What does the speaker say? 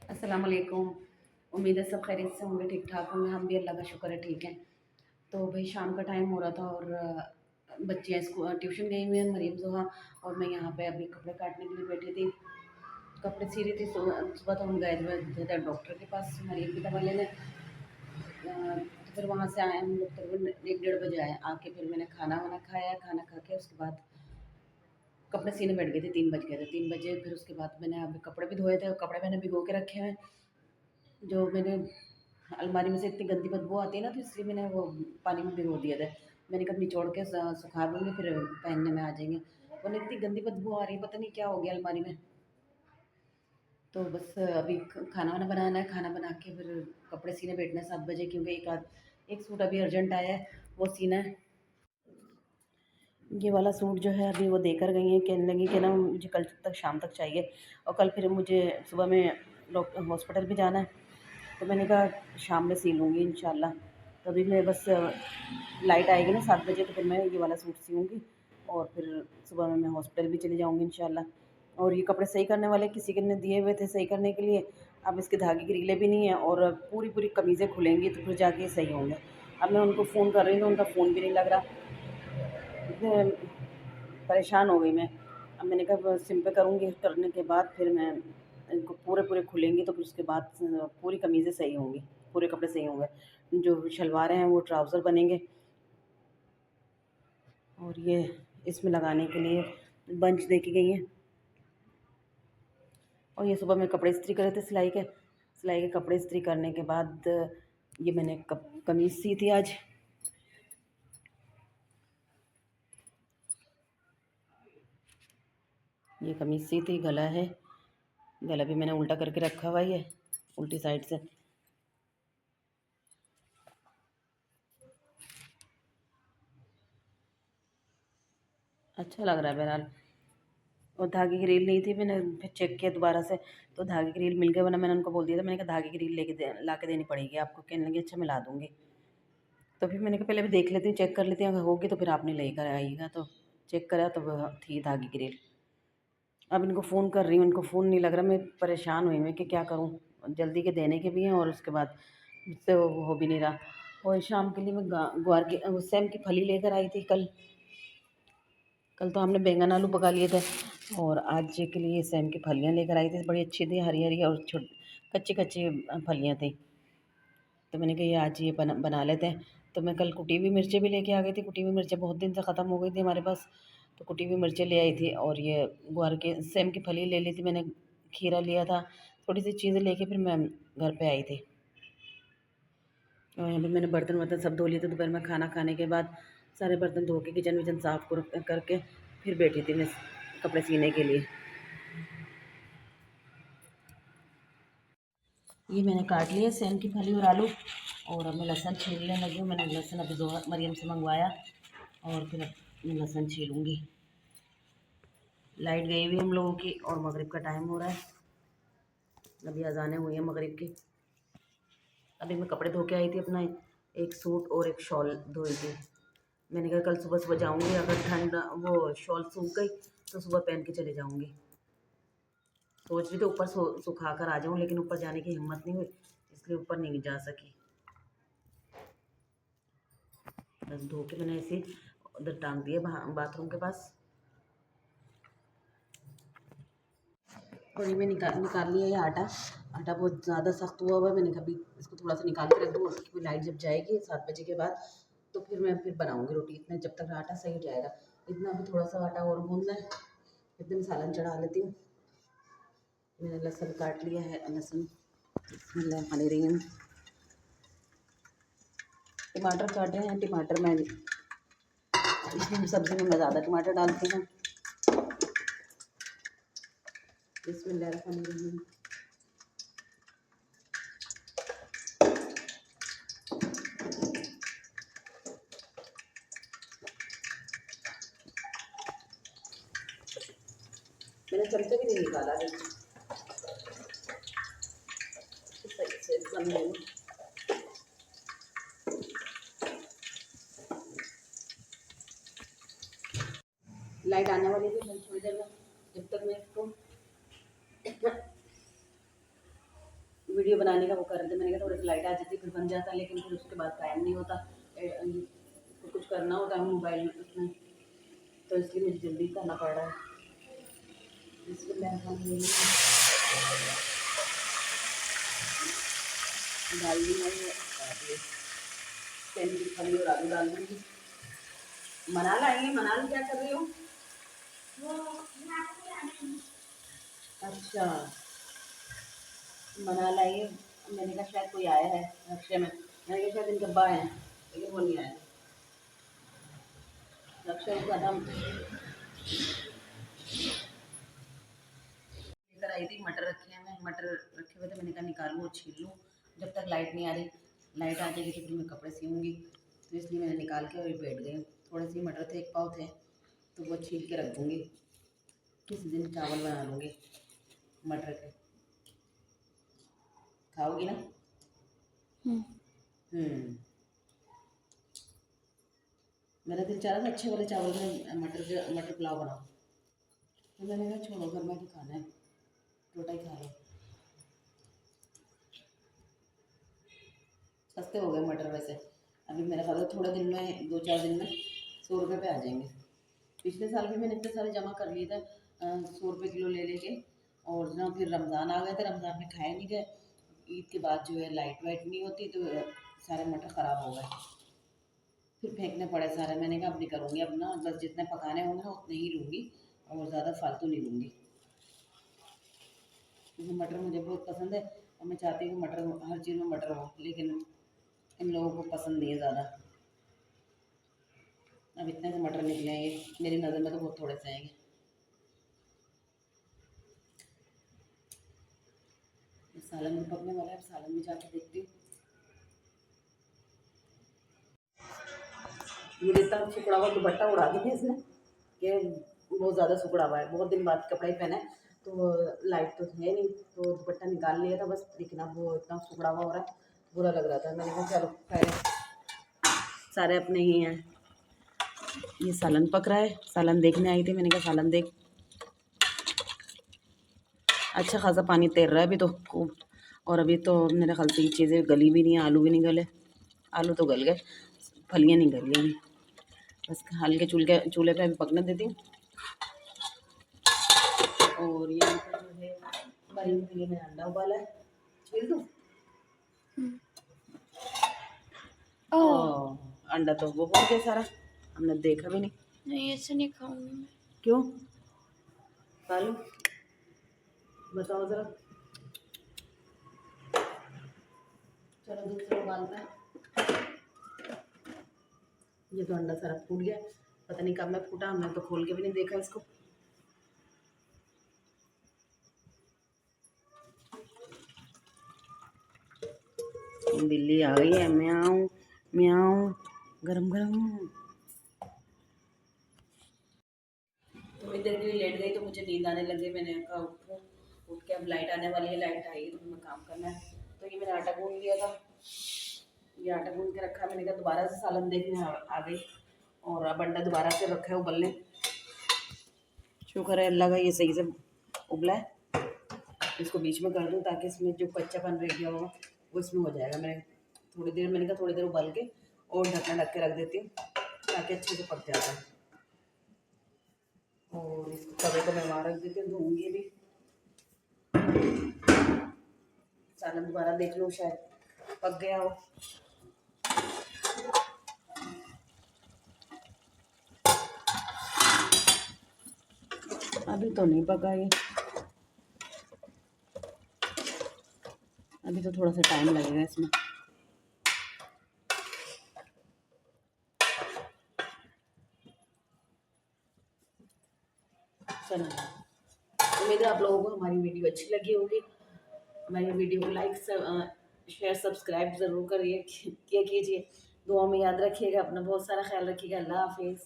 अस्सलाम वालेकुम। उम्मीद है सब खैरियत से होंगे, ठीक ठाक होंगे। हम भी अल्लाह का शुक्र है ठीक है। तो भाई शाम का टाइम हो रहा था और बच्चियाँ स्कूल ट्यूशन गई हुई हैं, मरीम ज़ुहा, और मैं यहाँ पे अभी कपड़े काटने के लिए बैठी थी। कपड़े सी रही थी। सुबह तो हम गए थे डॉक्टर के पास मरीम की दवा लेने। तो फिर वहाँ से आए हम लोग तकरीबन 1 डेढ़ बजे आए। आके फिर मैंने खाना वाना खाया, खाना खा के उसके बाद कपड़े सीने बैठ गए थे। 3 बज गए थे। 3 बजे फिर उसके बाद मैंने अभी कपड़े भी धोए थे और कपड़े मैंने भिगो के रखे हैं। जो मैंने अलमारी में से इतनी गंदी बदबू आती है ना, तो इसलिए मैंने वो पानी में भिगो दिया था। मैंने कहा निचोड़ के सुखा दूँगी, फिर पहनने में आ जाएँगे। वरना इतनी गंदी बदबू आ रही है, पता नहीं क्या हो गया अलमारी में। तो बस अभी खाना वाना बनाना है, खाना बना के फिर कपड़े सीने बैठना है 7 बजे, क्योंकि एक सूट अभी अर्जेंट आया है, वो सीना है। ये वाला सूट जो है अभी वो देकर गई हैं, कहने लगी कि ना मुझे कल तक शाम तक चाहिए, और कल फिर मुझे सुबह में डॉक्टर हॉस्पिटल भी जाना है। तो मैंने कहा शाम में सी लूँगी इंशाल्लाह। तो अभी मैं बस लाइट आएगी ना 7 बजे, तो फिर मैं ये वाला सूट सीऊँगी और फिर सुबह में मैं हॉस्पिटल भी चली जाऊँगी इंशाल्लाह। और ये कपड़े सही करने वाले किसी के ने दिए हुए थे सही करने के लिए। अब इसके धागे की रीलें भी नहीं है और पूरी पूरी कमीज़ें खुलेंगी तो फिर जाके ये सही होंगे। अब मैं उनको फ़ोन कर रही हूँ, उनका फ़ोन भी नहीं लग रहा। इतने परेशान हो गई मैं। अब मैंने कहा सिम पे करूँगी, करने के बाद फिर मैं इनको पूरे खुलेंगी तो फिर उसके बाद पूरी कमीज़ें सही होंगी, पूरे कपड़े सही होंगे। जो शलवारें हैं वो ट्राउज़र बनेंगे। और ये इसमें लगाने के लिए बंच दे के गई हैं। और ये सुबह में कपड़े इस्त्री करे थे सिलाई के कपड़े इस्त्री करने के बाद ये मैंने कमीज़ सी थी आज। ये कमीज़ सी थी, गला है, गला भी मैंने उल्टा करके रखा हुआ है, उल्टी साइड से। अच्छा लग रहा है बहरहाल। और धागे की रील नहीं थी, मैंने फिर चेक किया दोबारा से, तो धागे की रील मिल गई, वरना मैंने उनको बोल दिया था। मैंने कहा धागे की रील ला के देनी पड़ेगी आपको। कहने लगे अच्छा मैं ला दूँगी। तो फिर मैंने कहा पहले भी देख लेती हूँ, चेक कर लेती हूँ, अगर होगी तो फिर आपने लेकर आइएगा। तो चेक करा तो वह थी धागे की रील। अब इनको फ़ोन कर रही हूँ, इनको फ़ोन नहीं लग रहा। मैं परेशान हुई मैं कि क्या करूँ, जल्दी के देने के भी हैं और उसके बाद मुझसे वो हो भी नहीं रहा। और शाम के लिए मैं ग्वार की सेम की फली लेकर आई थी कल। कल तो हमने बैंगन आलू पका लिए थे, और आज के लिए सेम की फलियाँ लेकर आई थी। बड़ी अच्छी थी, हरी हरी और कच्ची कच्ची फलियाँ थी। तो मैंने कहा ये आज ये बना लेते हैं। तो मैं कल कुटी हुई मिर्चें भी लेके आ गई थी। कुटी हुई मिर्चें बहुत दिन से ख़त्म हो गई थी हमारे पास, तो कुटी हुई मिर्चें ले आई थी। और ये ग्वार के सेम की फली ले ली थी मैंने, खीरा लिया था, थोड़ी सी चीज़ें लेके फिर मैं घर पे आई थी। और यहाँ पे मैंने बर्तन वर्तन सब धो लिए थे। दोपहर में खाना खाने के बाद सारे बर्तन धो के किचन विचन साफ़ करके फिर बैठी थी मैं कपड़े सीने के लिए। ये मैंने काट लिया सेम की फली और आलू, और अब मैं लहसुन छीलने लगी हूँ। मैंने लहसुन अभी मरियम से मंगवाया, और फिर अब मैं लहसुन छीलूँगी। लाइट गई हुई हम लोगों की और मगरिब का टाइम हो रहा है। अभी अज़ानें हुई हैं मगरिब की। अभी मैं कपड़े धो के आई थी, अपना एक सूट और एक शॉल धोई थी। मैंने कहा कल सुबह सुबह जाऊँगी, अगर ठंड वो शॉल सूख गई तो सुबह पहन के चले जाऊँगी। सोच रही थी ऊपर सुखा कर आ जाऊँ, लेकिन ऊपर जाने की हिम्मत नहीं हुई, इसलिए ऊपर नहीं जा सकी। बस धो के मैंने ऐसे ही उधर टांग दिया बाथरूम के पास। और ये मैं निकाल लिया ये आटा। आटा बहुत ज़्यादा सख्त हुआ हुआ है। मैंने कभी इसको थोड़ा सा निकाल के रख दूँ, क्योंकि लाइट जब जाएगी 7 बजे के बाद तो फिर मैं बनाऊँगी रोटी। इतना जब तक आटा सही हो जाएगा, इतना भी थोड़ा सा आटा और गूँदना है। इतने में सालन चढ़ा लेती हूँ। मैंने लहसुन काट लिया है, लहसुन बिस्मिल्लाह रही हूँ। टमाटर काटे हैं, टमाटर मैं इसमें सब्ज़ी में मैं ज़्यादा टमाटर डालती हूँ। बिस्मिल्लाह। मैंने चमचे भी नहीं निकाला, सही से बन गई। लाइट आने वाली थी थोड़ी देर में, जब तक मैं इसको वीडियो बनाने का वो कर रहे थे, मैंने कहा थोड़ी सी लाइट आ जाती फिर बन जाता, लेकिन फिर उसके बाद टाइम नहीं होता, तो कुछ करना होता है मोबाइल में उसमें, तो इसलिए मुझे जल्दी करना पड़ रहा है। इसलिए मैं डाल दी मैं तेल की खली और आलू डाल दूँगी। मनाल आएंगे, मनाल क्या कर रही हो? अच्छा, मनाल आइए। मैंने कहा शायद कोई आया है रक्षा में, मैंने कहा शायद इनके अब्बा हैं, लेकिन वो नहीं आए। रक्षा का हम लेकर आई थी, मटर रखे हैं, मैं मटर रखे हुए थे, मैंने कहा निकालूँ और छील लूँ जब तक लाइट नहीं आ रही। लाइट आ जाएगी तो फिर मैं कपड़े सीऊँगी, तो इसलिए मैंने निकाल के और ये बैठ गए। थोड़े से मटर थे, एक पाव थे, तो वो छील के रख दूँगी, किसी दिन चावल बना लूँगी मटर के। खाओगी ना? मेरा दिल चाह रहा था अच्छे वाले चावल में मटर पुलाव बनाओ, तो मैंने कहा छोड़ो, घर में तो खाना है, रोटा ही खा लो। सस्ते हो गए मटर वैसे, अभी मेरा ख्याल है थोड़े दिन में, 2-4 दिन में 100 रुपये पे आ जाएंगे। पिछले साल भी मैंने इतने सारे जमा कर लिए थे, 100 रुपये किलो ले लेके, और ना फिर रमज़ान आ गए थे, रमज़ान में खाए नहीं गए। ईद के बाद जो है लाइट वाइट नहीं होती, तो सारे मटर ख़राब हो गए, फिर फेंकने पड़े सारे। मैंने कहा अब नहीं करूँगी, अब ना बस जितने पकाने होंगे ना उतने ही लूँगी, और ज़्यादा फालतू नहीं लूँगी, क्योंकि मटर मुझे बहुत पसंद है और मैं चाहती हूँ कि मटर हर चीज़ में मटर हो, लेकिन इन लोगों को पसंद नहीं है ज़्यादा। अब इतने से मटर निकले हैं, ये मेरी नज़र में तो बहुत थोड़े से आएंगे। सालन भी पकने वाला है, अब सालन भी जाके देखती हूँ। ये इतना सुखड़ा हुआ दुपट्टा उड़ा दिया इसने, कि बहुत ज़्यादा सुखड़ा हुआ है, बहुत दिन बाद कपड़ा ही पहना है, तो लाइट तो है नहीं, तो दुपट्टा निकाल लिया था बस, लेकिन अब वो इतना सुखड़ा हुआ हो रहा है, बुरा लग रहा था। मैंने कहा चलो खैर, सारे अपने ही हैं। ये सालन पक रहा है, सालन देखने आई थी, मैंने कहा सालन देख। अच्छा खासा पानी तैर रहा है अभी तो खूब, और अभी तो मेरे ख्याल से ये चीज़ें गली भी नहीं है, आलू भी नहीं गले, आलू तो गल गए, फलियाँ नहीं गली हैं। बस हल्के चूल्हे पे अभी पकने देती हूँ। और यहाँ पर जो है मरीन के लिए मैंने अंडा उबाला है, छील दूँ? अंडा तो वो हो गया सारा, हमने देखा भी नहीं। नहीं, ऐसे नहीं खाऊंगी मैं। क्यों? खा लो, बताओ ज़रा। चलो दूसरा उबालते हैं। ये तो अंडा सारा फूट गया, पता नहीं कब में फूटा, हमने तो खोल के भी नहीं देखा इसको। बिल्ली आ गई है, म्याऊं म्याऊं, गरम गरम। थोड़ी देर के लिए लेट गई तो मुझे नींद आने लगी, मैंने कहा उठूँ, उठ के अब लाइट आने वाली है, लाइट आई तो हमें काम करना है। तो ये मैंने आटा गूंद लिया था, ये आटा गूंद के रखा, मैंने कहा दोबारा से सालन देखने आ गई, और अब अंडा दोबारा से रखा है उबलने। शुक्र है अल्लाह का ये सही से उबला है, इसको बीच में कर दूँ ताकि इसमें जो कच्चापन रह गया होगा वो इसमें हो जाएगा। मैं थोड़ी देर, मैंने कहा थोड़ी देर उबाल के और ढक्कन ढक के रख देती हूँ ताकि अच्छे से पक जाता है। और इस तवे को मैं वहाँ रख देती हूँ, धोऊँगी भी। सालन दोबारा देख लूँ शायद पक गया हो। अभी तो नहीं पका ये, अभी तो थोड़ा सा टाइम लगेगा इसमें। चलो, उम्मीद है आप लोगों को हमारी वीडियो अच्छी लगी होगी। हमारी वीडियो को लाइक शेयर सब्सक्राइब ज़रूर करिए, किया कीजिए। दुआ में याद रखिएगा, अपना बहुत सारा ख्याल रखिएगा। अल्लाह हाफिज़।